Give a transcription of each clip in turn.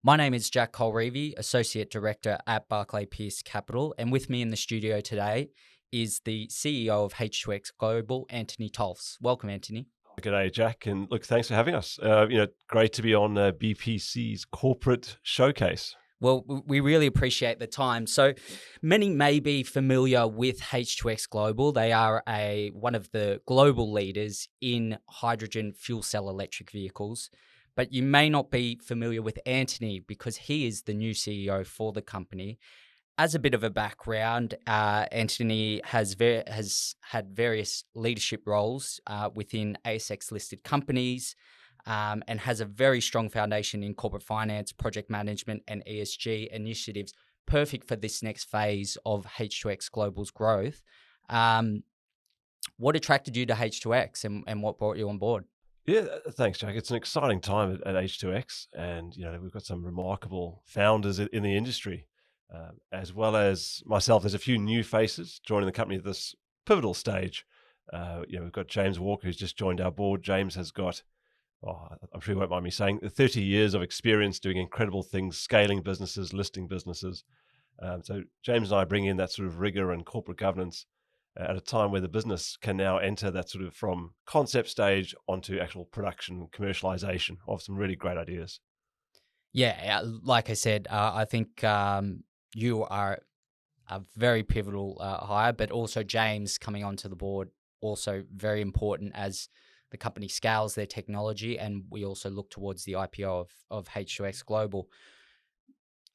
My name is Jack Colreavy, Associate Director at Barclay Pearce Capital, and with me in the studio today is the CEO of H2X Global, Antony Tolfts. Welcome, Antony. G'day, Jack, and look, thanks for having us. Great to be on BPC's corporate showcase. Well, we really appreciate the time. So many may be familiar with H2X Global. They are one of the global leaders in hydrogen fuel cell electric vehicles. But you may not be familiar with Antony because he is the new CEO for the company. As a bit of a background, Antony has had various leadership roles within ASX-listed companies, and has a very strong foundation in corporate finance, project management, and ESG initiatives, perfect for this next phase of H2X Global's growth. What attracted you to H2X and what brought you on board? Yeah, thanks, Jack. It's an exciting time at H2X, and we've got some remarkable founders in the industry, as well as myself. There's a few new faces joining the company at this pivotal stage. We've got James Walker, who's just joined our board. James has got, I'm sure you won't mind me saying, 30 years of experience doing incredible things, scaling businesses, listing businesses. So James and I bring in that sort of rigor and corporate governance at a time where the business can now enter that sort of from concept stage onto actual production, commercialization of some really great ideas. Yeah, like I said, I think you are a very pivotal hire, but also James coming onto the board, also very important as the company scales their technology, and we also look towards the IPO of H2X Global.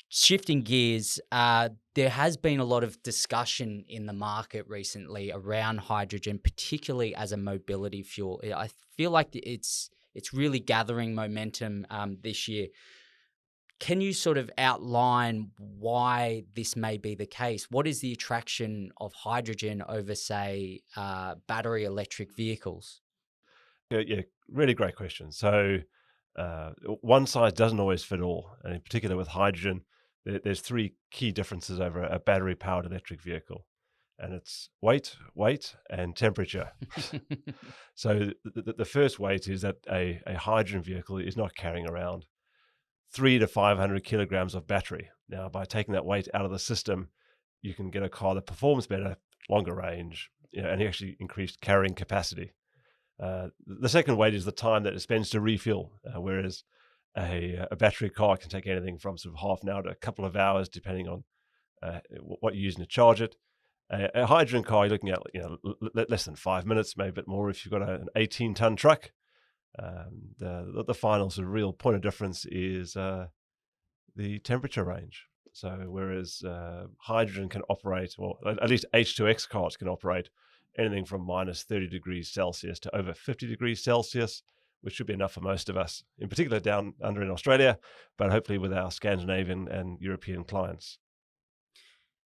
Shifting gears, there has been a lot of discussion in the market recently around hydrogen, particularly as a mobility fuel. I feel like it's really gathering momentum this year. Can you sort of outline why this may be the case? What is the attraction of hydrogen over, say, battery electric vehicles? Yeah, really great question. So one size doesn't always fit all, and in particular with hydrogen, there's three key differences over a battery-powered electric vehicle, and it's weight, and temperature. So the first weight is that a hydrogen vehicle is not carrying around 300 to 500 kilograms of battery. Now, by taking that weight out of the system, you can get a car that performs better, longer range, and actually increased carrying capacity. The second weight is the time that it spends to refuel, whereas a battery car can take anything from sort of half an hour to a couple of hours, depending on what you're using to charge it. A hydrogen car, you're looking at less than 5 minutes, maybe a bit more if you've got an 18-ton truck. The final sort of real point of difference is the temperature range. So whereas hydrogen can operate, or at least H2X cars can operate anything from minus 30 degrees Celsius to over 50 degrees Celsius, which should be enough for most of us, in particular down under in Australia, but hopefully with our Scandinavian and European clients.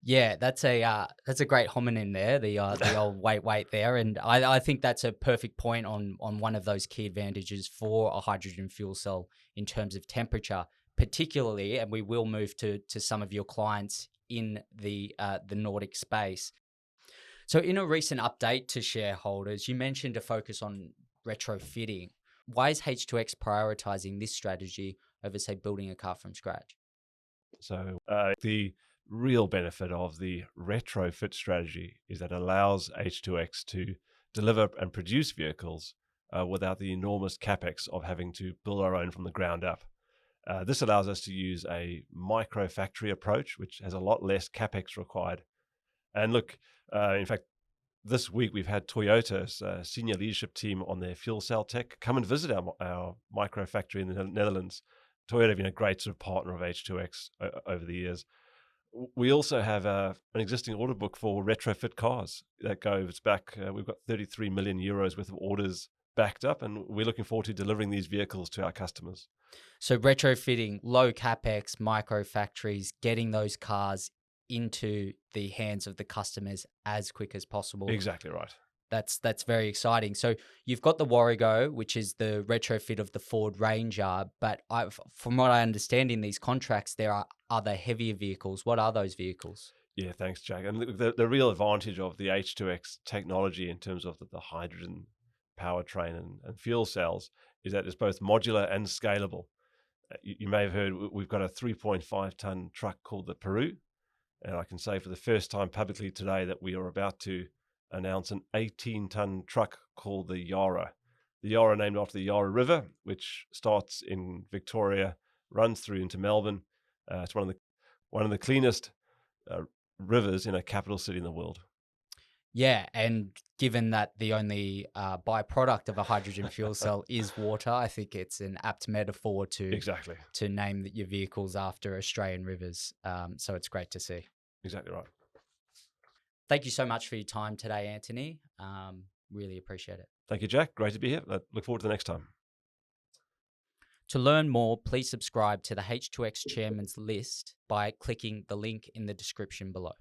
Yeah, that's a great homonym there, the old weight there, and I think that's a perfect point on one of those key advantages for a hydrogen fuel cell in terms of temperature, particularly, and we will move to some of your clients in the Nordic space. So, in a recent update to shareholders, you mentioned a focus on retrofitting. Why is H2X prioritizing this strategy over, say, building a car from scratch? So the real benefit of the retrofit strategy is that it allows H2X to deliver and produce vehicles without the enormous capex of having to build our own from the ground up. This allows us to use a micro factory approach, which has a lot less capex required. And look, in fact, this week we've had Toyota's senior leadership team on their fuel cell tech come and visit our micro factory in the Netherlands. Toyota have been a great sort of partner of H2X over the years. We also have an existing order book for retrofit cars that goes back. We've got 33 million euros worth of orders backed up, and we're looking forward to delivering these vehicles to our customers. So retrofitting, low capex, micro factories, getting those cars into the hands of the customers as quick as possible. Exactly right. That's very exciting. So you've got the Warrego, which is the retrofit of the Ford Ranger, but from what I understand in these contracts, there are other heavier vehicles. What are those vehicles? Yeah, thanks, Jack. And the real advantage of the H2X technology in terms of the hydrogen powertrain and fuel cells is that it's both modular and scalable. You may have heard we've got a 3.5 ton truck called the Peru. And I can say for the first time publicly today that we are about to announce an 18-ton truck called the Yarra. The Yarra named after the Yarra River, which starts in Victoria, runs through into Melbourne. It's one of the cleanest rivers in a capital city in the world. Yeah, and given that the only byproduct of a hydrogen fuel cell is water, I think it's an apt metaphor to Exactly. to name your vehicles after Australian rivers. So it's great to see. Exactly right. Thank you so much for your time today, Antony. Really appreciate it. Thank you, Jack. Great to be here. I look forward to the next time. To learn more, please subscribe to the H2X Chairman's List by clicking the link in the description below.